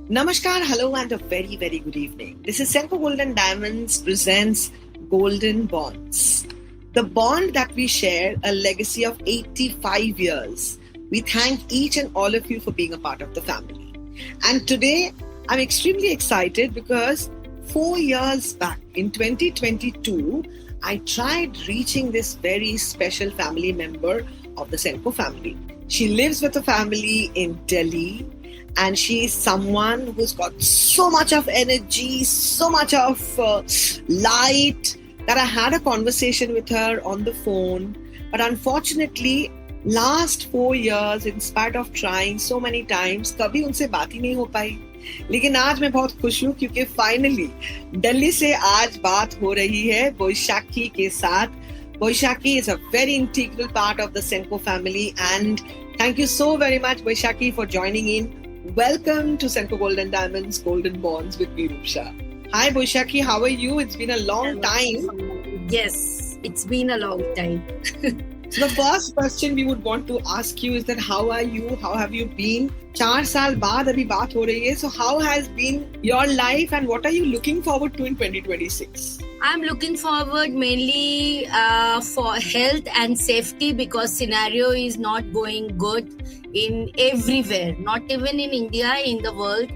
Namaskar, hello, and a very, very good evening. This is Senco Golden Diamonds presents Golden Bonds. The bond that we share, a legacy of 85 years. We thank each and all of you for being a part of the family. And today, I'm extremely excited because 4 years back in 2022, I tried reaching this very special family member of the Senco family. She lives with a family in Delhi, and she is someone who's got so much of energy, so much of light, that I had a conversation with her on the phone. But unfortunately, last 4 years, in spite of trying so many times, कभी उनसे बात ही नहीं हो पाई. लेकिन आज मैं बहुत खुश हूँ क्योंकि फाइनली दिल्ली से आज बात हो रही है बोईशाखी के साथ. Boishakhi is a very integral part of the Senco family, and thank you so very much, Boishakhi, for joining in. Welcome to Senco Golden Diamonds, Golden Bonds with me, Rupsha. Hi, Boishakhi, how are you? It's been a long time. Yes, it's been a long time. So the first question we would want to ask you is that how are you? How have you been? 4 साल बाद अभी बात हो रही है. So how has been your life and what are you looking forward to in 2026? I'm looking forward mainly for health and safety because scenario is not going good in everywhere, not even in India, in the world.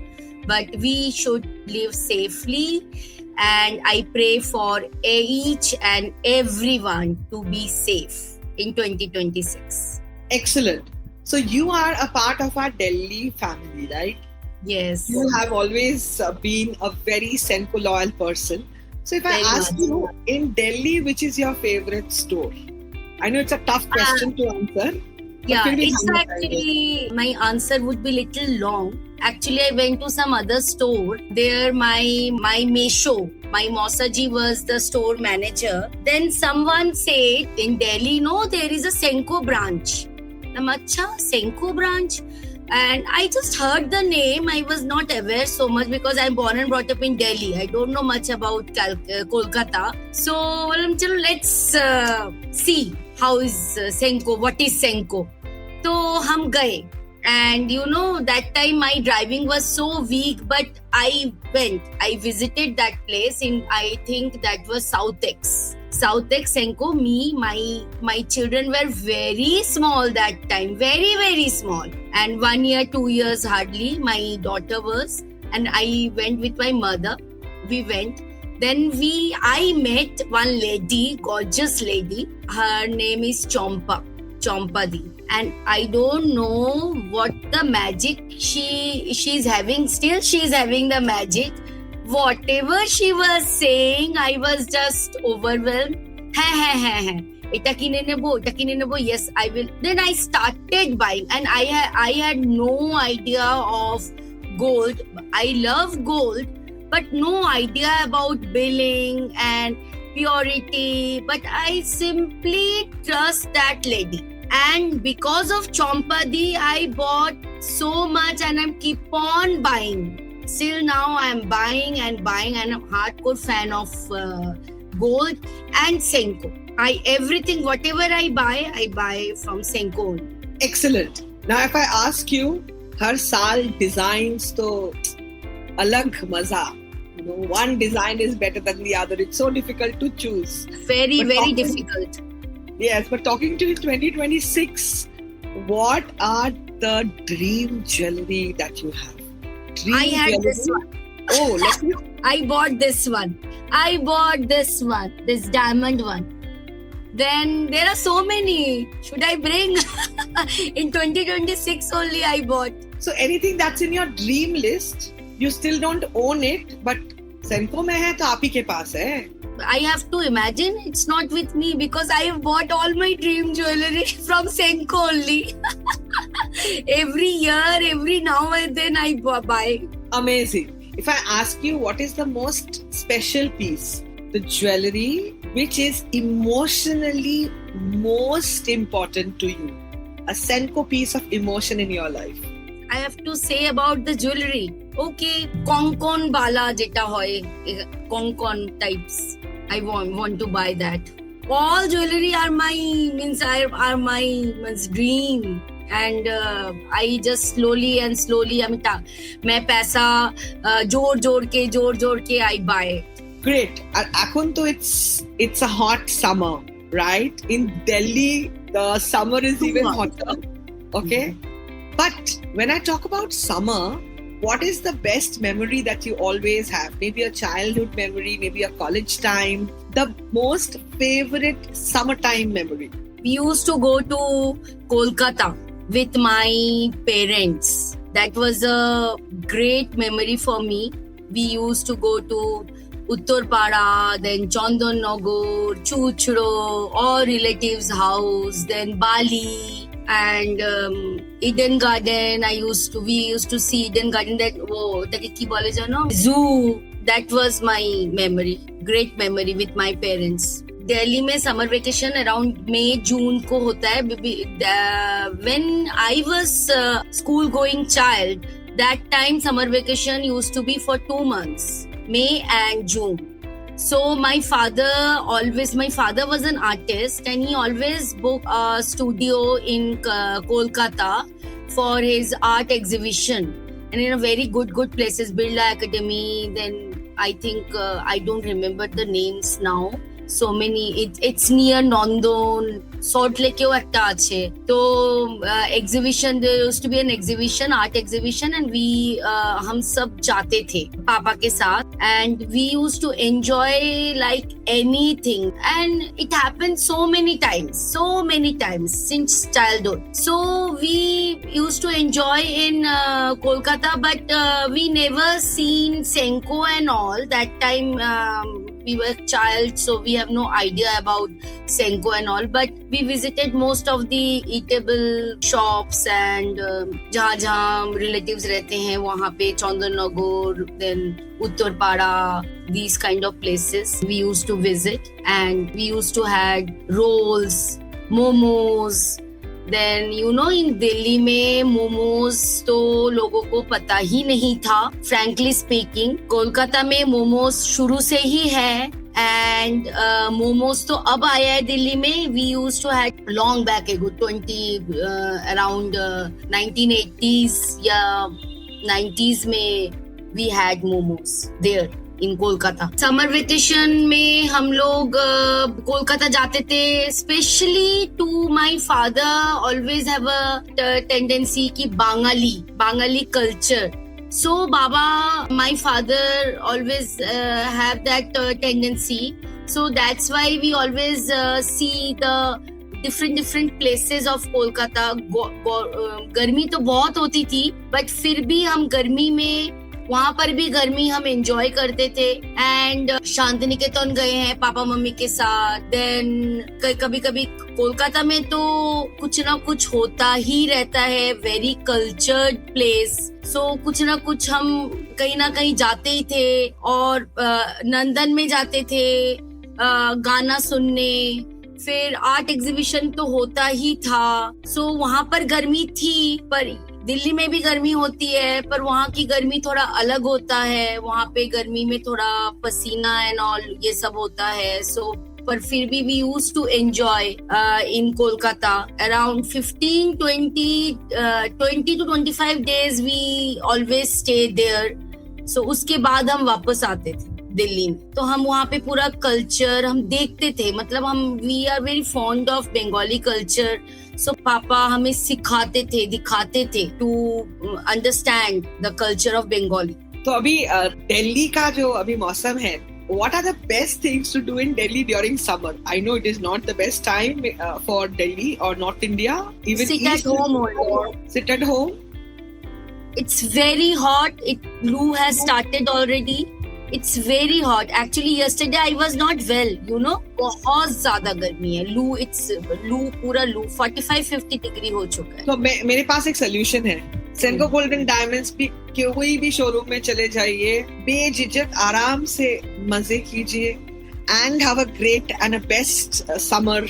But we should live safely, and I pray for each and everyone to be safe in 2026. Excellent. So you are a part of our Delhi family, right? Yes. You have always been a very Senco loyal person. So if I Very ask much. you, in Delhi, which is your favorite store? I know it's a tough question to answer. Yeah, फिर भी it's हम actually, my answer would be little long. Actually, I went to some other store. There, my Mesho, my Mosaji was the store manager. Then someone said, in Delhi, no, there is a Senco branch. I'm acha, Senco branch? And I just heard the name. I was not aware so much because I'm born and brought up in Delhi. I don't know much about Kolkata. So, let's see how is Senco, what is Senco. So, hum gaye. And that time my driving was so weak, but I visited that place in, I think that was Southex Senco. My children were very small that time, very, very small. And 1 year, 2 years hardly, my daughter was. And I went with my mother. We went. Then I met one lady, gorgeous lady. Her name is Chompadi. And I don't know what the magic she's having. Still, she's having the magic. Whatever she was saying, I was just overwhelmed. Yes, I will. Then I started buying, and I had no idea of gold. I love gold, but no idea about billing and purity. But I simply trust that lady. And because of Chompadi, I bought so much and I keep on buying. Still now I'm buying and I'm a hardcore fan of gold and Senco. Everything, whatever I buy from Senco. Excellent. Now if I ask you, हर साल designs तो अलग मजा. One design is better than the other. It's so difficult to choose. Very difficult. Yes, but talking to you in 2026, what are the dream jewelry that you have? I had this one. Oh, let me. I bought this one. This diamond one. Then there are so many. Should I bring? In 2026 only I bought. So anything that's in your dream list, you still don't own it, but Senco में है तो आप ही के पास है. I have to imagine it's not with me because I have bought all my dream jewelry from Senco only. Every year, every now and then I buy. Amazing. If I ask you what is the most special piece, the jewelry which is emotionally most important to you, a Senco piece of emotion in your life. I have to say about the jewelry. Okay, Konkon Bala jeta hoy, Konkon types. I want to buy that. All jewelry are my dream. and I just slowly मैं पैसा जोड़ के I buy. Great. এখন তো it's a hot summer, right? In Delhi, the summer is even hotter. Okay. But when I talk about summer, what is the best memory that you always have? Maybe a childhood memory, maybe a college time. The most favorite summertime memory. We used to go to Kolkata with my parents. That was a great memory for me. We used to go to Uttarpada, then Chandanagar, Chuchro, all relatives' house, then Bali, and Eden Garden. We used to see Eden Garden. Zoo. That was my memory. Great memory with my parents. Delhi में summer vacation around मई जून को होता है. When I was school going child, that time summer vacation used to be for 2 months, May and June. So my father was an artist, and he always booked a studio in Kolkata for his art exhibition, and in a very good places, Birla Academy. Then I think I don't remember the names now. So many. It's near Nandon, Salt Lake ekta ache. So exhibition, there used to be an exhibition, art exhibition, and we हम सब जाते थे पापा के साथ, and we used to enjoy like anything, and it happened so many times since childhood. So we used to enjoy in Kolkata, but we never seen Senko and all. That time we were child, so we have no idea about Senko and all, but we visited most of the eatable shops, and जहाँ relatives रहते हैं वहाँ पे Chandanagar, then Uttarpada, these kind of places we used to visit, and we used to had rolls, momos. Then in Delhi में मोमोज तो लोगों को पता ही नहीं था. Frankly speaking, कोलकाता में मोमोज शुरू से ही है, and मोमोज तो अब आया है दिल्ली में. We used to had long back ago, around 1980s या 90s में we had momos there in Kolkata. Summer vacation में हम लोग कोलकाता जाते थे. Especially to my father always have a tendency कि Bangali culture. So Baba, my father always have that tendency. So that's why we always see the different places of Kolkata. गर्मी तो बहुत होती थी, but फिर भी हम गर्मी में वहाँ पर भी गर्मी हम एंजॉय करते थे. एंड शांति निकेतन गए हैं पापा मम्मी के साथ. देन कभी कोलकाता में तो कुछ ना कुछ होता ही रहता है. Very cultured place. सो कुछ ना कुछ हम कहीं ना कहीं जाते ही थे. और नंदन में जाते थे गाना सुनने. फिर आर्ट एग्जीबिशन तो होता ही था. सो वहाँ पर गर्मी थी, पर दिल्ली में भी गर्मी होती है, पर वहाँ की गर्मी थोड़ा अलग होता है. वहाँ पे गर्मी में थोड़ा पसीना एंड ऑल ये सब होता है. सो पर फिर भी we used to enjoy in Kolkata around 20 to 25 days we always stay there. So उसके बाद हम वापस आते थे दिल्ली में. तो हम वहाँ पे पूरा कल्चर हम देखते थे. मतलब हम we are very fond of Bengali culture. So पापा हमें सिखाते थे, दिखाते थे to understand the culture of Bengali. तो अभी दिल्ली का जो अभी मौसम है, what are the best things to do in Delhi during summer? I know it is not the best time for Delhi or North India. Even sit at home only. Sit at home. It's very hot. Loo has started already. It's very hot. Actually, yesterday I was not well. बहुत ज़्यादा गर्मी है. पूरा लू 45-50 degree हो चुका है. तो मेरे पास एक सोल्यूशन है. सेंको गोल्डन डायमंड्स भी कोई भी शोरूम में चले जाइए, बेझिझक आराम से मजे कीजिए and have a great and a best summer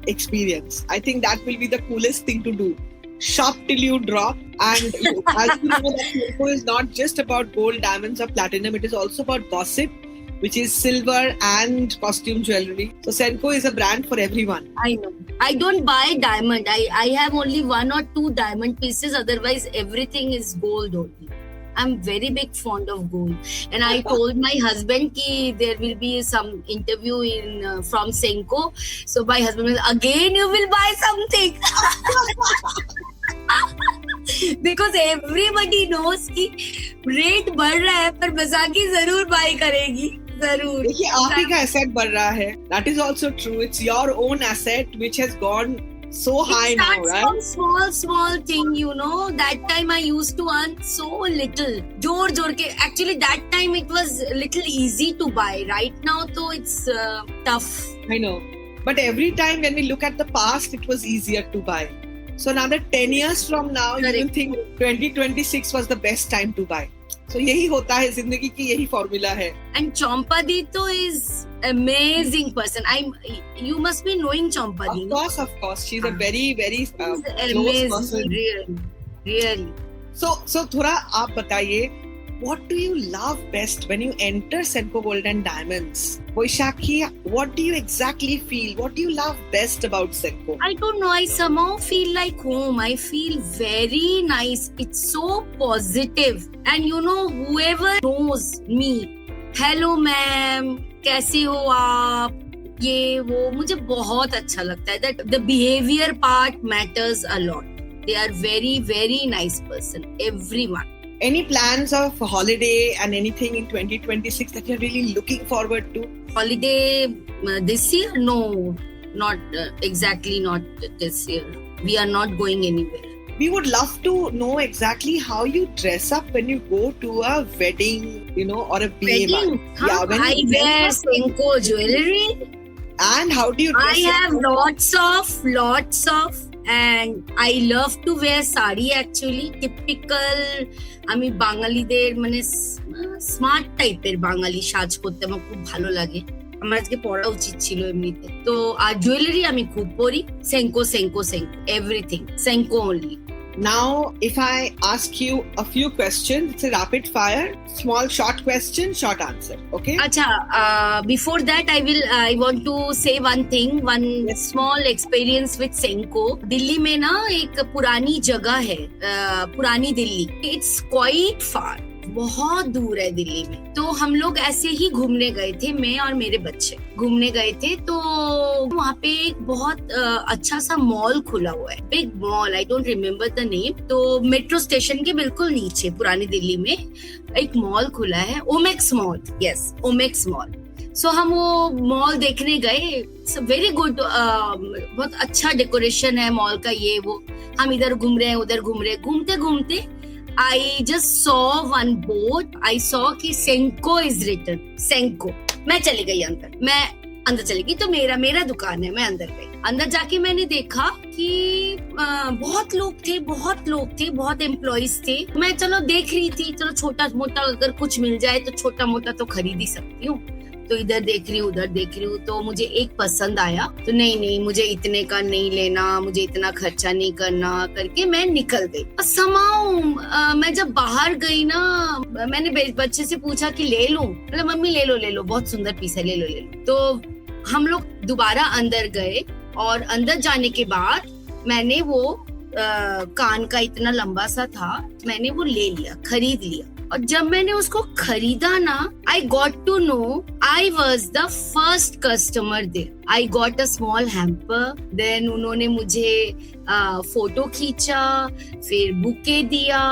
experience. I think that will be the coolest thing to do. Shop till you drop. And as you know, that Senko is not just about gold, diamonds or platinum. It is also about gossip, which is silver and costume jewelry. So Senko is a brand for everyone. I know. I don't buy diamond. I have only 1 or 2 diamond pieces. Otherwise, everything is gold only. I'm very big fond of gold. And I told my husband ki there will be some interview in from Senco. So my husband was, again you will buy something. Because everybody knows कि rate बढ़ रहा है पर बसाकी जरूर bye करेगी जरूर. देखिए आप ही का एसेट बढ़ रहा है. That is also true. It's your own asset which has gone so high now, right? From small thing, you know. That time I used to earn so little. जोर के. Actually, that time it was little easy to buy. Right now, though, it's tough. I know. But every time when we look at the past, it was easier to buy. So another 10 years from now, you will think 2026 was the best time to buy. So यही होता है जिंदगी की, यही formula है. And Chompadi to is amazing person. You must be knowing Chompadi. Of course. She's a very close amazing person. Really. So थोड़ा आप बताइए, what do you love best when you enter Senco Gold and Diamonds? Boishakhi, what do you exactly feel? What do you love best about Senco? I don't know. I somehow feel like home. I feel very nice. It's so positive. And you know, whoever knows me, hello ma'am, कैसे हो आप? ये वो मुझे बहुत अच्छा लगता है. That the behavior part matters a lot. They are very nice person. Everyone. Any plans of holiday and anything in 2026 that you're really looking forward to? Holiday this year? No, not exactly, not this year. We are not going anywhere. We would love to know exactly how you dress up when you go to a wedding, or a BA. Wedding? Yeah, I wear Senco jewelry. And how do you dress I have lots of. And I love to wear sari actually. Typical, আমি বাঙালিদের মানে smart টাইপের বাঙালি সাজ করতে আমার খুব ভালো লাগে. আমার আজকে পড়া উচিত ছিল এমনিতে. তো আর জুয়েলারি আমি খুব পরি. Senco, everything. Senco only. Now, if I ask you a few questions, it's a rapid fire, small short question, short answer. Okay? Acha, before that, I want to say one thing, small experience with Senco. Delhi में ना एक पुरानी जगह है, पुरानी Delhi. It's quite far. बहुत दूर है दिल्ली में. तो हम लोग ऐसे ही घूमने गए थे, मैं और मेरे बच्चे घूमने गए थे. तो वहाँ पे एक बहुत अच्छा सा मॉल खुला हुआ है, big mall. I don't remember the name. तो मेट्रो स्टेशन के बिल्कुल नीचे पुरानी दिल्ली में एक मॉल खुला है, Omaxe mall. Yes, Omaxe mall. So हम वो मॉल देखने गए. वेरी गुड, बहुत अच्छा डेकोरेशन है मॉल का. ये वो हम इधर घूम रहे हैं, उधर घूम रहे, घूमते I just saw one board. I saw कि Senco is written. Senco. मैं चली गई अंदर. मैं अंदर चली गई तो मेरा दुकान है. मैं अंदर गई. अंदर जाके मैंने देखा कि बहुत लोग थे, बहुत एम्प्लॉइज थे. मैं चलो देख रही थी, चलो छोटा मोटा अगर कुछ मिल जाए तो छोटा मोटा तो खरीद ही सकती हूँ. तो इधर देख रही हूँ, उधर देख रही हूँ. तो मुझे एक पसंद आया. तो नहीं मुझे इतने का नहीं लेना, मुझे इतना खर्चा नहीं करना करके मैं निकल गई. समाओ मैं जब बाहर गई ना, मैंने बच्चे से पूछा कि ले लूं. मतलब मम्मी ले लो, बहुत सुंदर पीस है, ले लो. तो हम लोग दोबारा अंदर गए और अंदर जाने के बाद मैंने वो कान का इतना लंबा सा था, मैंने वो ले लिया, खरीद लिया. और जब मैंने उसको खरीदा ना, I got to know I was the first customer there. I got a small hamper. Then उन्होंने मुझे फोटो खींचा, फिर बुके दिया,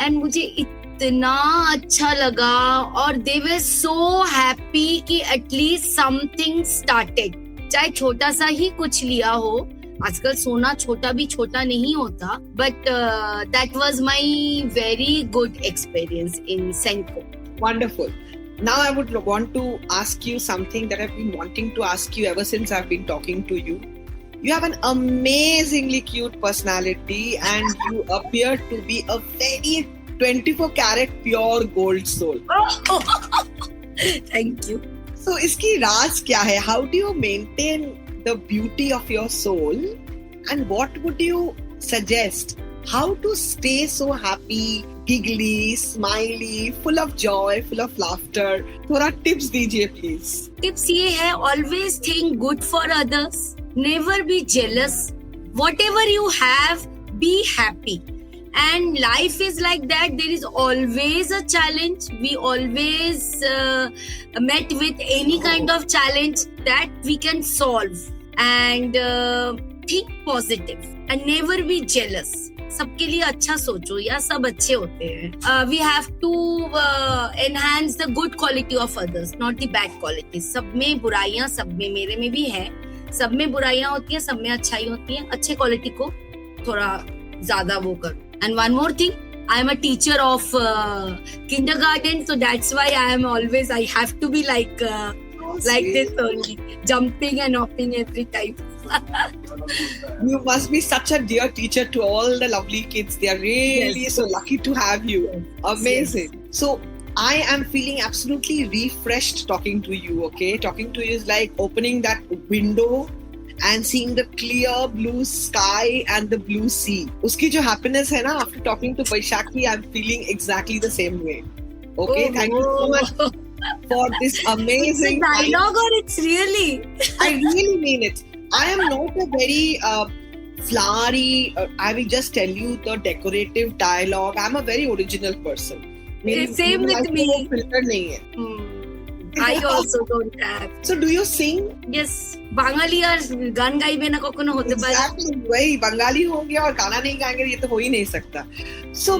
and मुझे इतना अच्छा लगा. और they were so happy कि at least something started. चाहे छोटा सा ही कुछ लिया हो. आजकल सोना छोटा भी छोटा नहीं होता. But that was my very good experience in Senco. Wonderful. Now I would want to ask you something that I've been wanting to ask you ever since I've been talking to you. You have an amazingly cute personality and you appear to be a very 24 karat pure gold soul. Thank you. So इसकी राज क्या है? How do you maintain the beauty of your soul, and what would you suggest how to stay so happy, giggly, smiley, full of joy, full of laughter? थोड़ा tips दीजिए please. Tips ये है, always think good for others. never be jealous. Whatever you have, be happy. And life is like that. There is always a challenge. We always met with any kind of challenge that we can solve. And think positive and never be jealous. सबके लिए अच्छा सोचो या सब अच्छे होते हैं. We have to enhance the good quality of others, not the bad quality. सब में बुराइयां, सब में, मेरे में भी है. सब में बुराइयां होती हैं, सब में अच्छाई होती है. अच्छे क्वालिटी को थोड़ा ज्यादा वो करो. And one more thing, I am a teacher of kindergarten, so that's why I have to be like this only, jumping and hopping every time. You must be such a dear teacher to all the lovely kids. They are really so lucky to have you. Amazing. Yes. So I am feeling absolutely refreshed talking to you, okay? Talking to you is like opening that window and seeing the clear blue sky and the blue sea. Uski jo happiness hai na, after talking to Vaishakhi, I'm feeling exactly the same way. Okay, thank you so much for this amazing... It's a dialogue or it's really? I really mean it. I am not a very flowery, I will just tell you the decorative dialogue. I'm a very original person. Same with me. Filter nahi hai. I also don't have. So do you sing? Yes. Bangali আর গান গাইবে না কখনো হতে পারে. Exactly. वही बंगाली हो गया और गाना नहीं गाएंगे ये तो हो ही नहीं सकता. So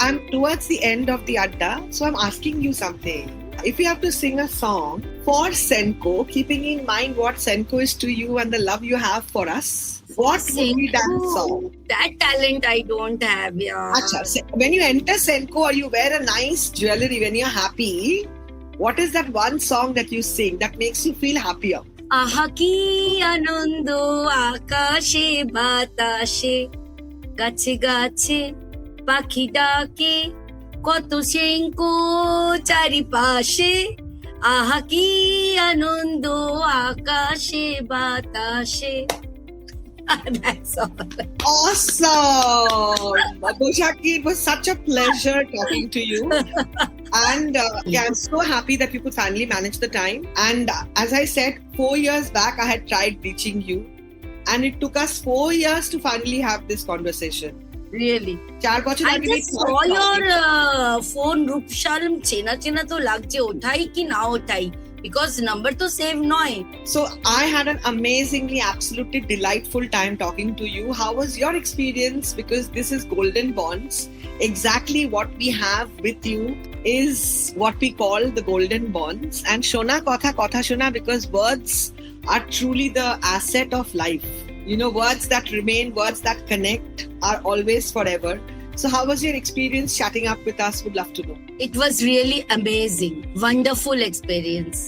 I'm towards the end of the adda. So I'm asking you something. If you have to sing a song for Senko, keeping in mind what Senko is to you and the love you have for us, what would be that song? That talent I don't have. Yeah. Achha, when you enter Senko or you wear a nice jewelry when you're happy, what is that one song that you sing that makes you feel happier? আহা কি আনন্দ আকাশে বাতাসে গাছে গাছে পাখি ডাকে কত সেঙ্কো চারিপাশে আহা কি আনন্দ আকাশে বাতাসে. That's all. Awesome! Vaishakhi, it was such a pleasure talking to you. And I'm so happy that we could finally manage the time. And as I said, 4 years back, I had tried reaching you. And it took us 4 years to finally have this conversation. Really? I just saw your phone Rupshalam chena to lagje othai ki na othai. Because number to save noy. So I had an amazingly, absolutely delightful time talking to you. How was your experience? Because this is Golden Bonds. Exactly what we have with you is what we call the Golden Bonds. And Shona Kotha Shona, because words are truly the asset of life. You know, words that remain, words that connect are always forever. So how was your experience chatting up with us? Would love to know. It was really amazing. Wonderful experience.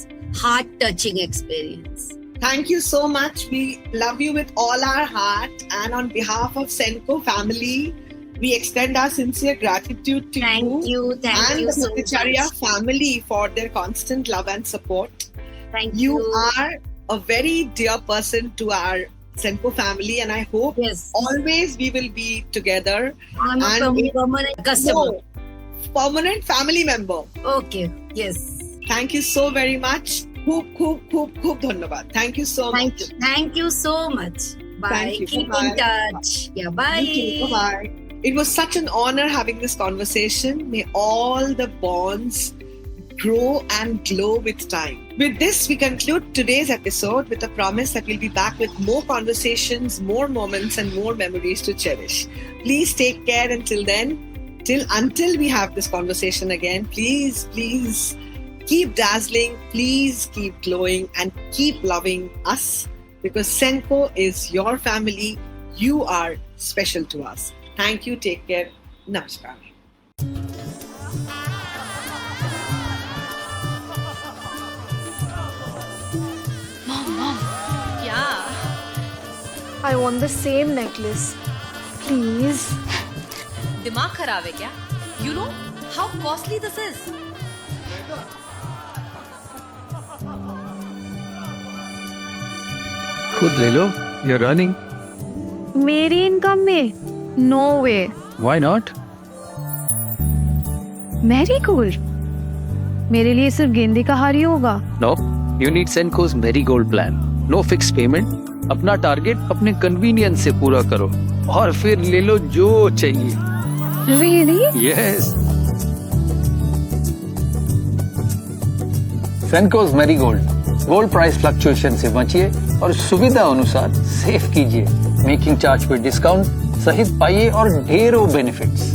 Heart-touching experience. Thank you so much. We love you with all our heart. And on behalf of Senko family, we extend our sincere gratitude to you. Thank you the so Bhattacharya much. family for their constant love and support. Thank you. You are a very dear person to our Senko family, and I hope always we will be together. I'm a permanent customer. Permanent family member. Okay, yes. Thank you so very much. Khub dhanyabad. Thank you so much. Thank you so much. Bye. Keep in touch. Yeah, bye. Bye. It was such an honor having this conversation. May all the bonds grow and glow with time. With this, we conclude today's episode with a promise that we'll be back with more conversations, more moments, and more memories to cherish. Please take care until then. Until we have this conversation again, please keep dazzling, please keep glowing, and keep loving us, because Senko is your family. You are special to us. Thank you. Take care. Namaskar. Mom. Yeah. I want the same necklace. Please. दिमाग खराब है क्या? You know how costly this is. खुद ले लो. You're running. मेरी income में no way. Why not? Marigold. मेरे लिए सिर्फ गेंदे का हार ही होगा. No. You need Senko's Marigold plan. No fixed payment, अपना टारगेट अपने कन्वीनियंस से पूरा करो और फिर ले लो जो चाहिए। Really? Yes. Senco's marigold gold price fluctuation से बचिए और सुविधा अनुसार सेव कीजिए। मेकिंग चार्ज पे डिस्काउंट सहित पाइए और ढेरों बेनिफिट्स।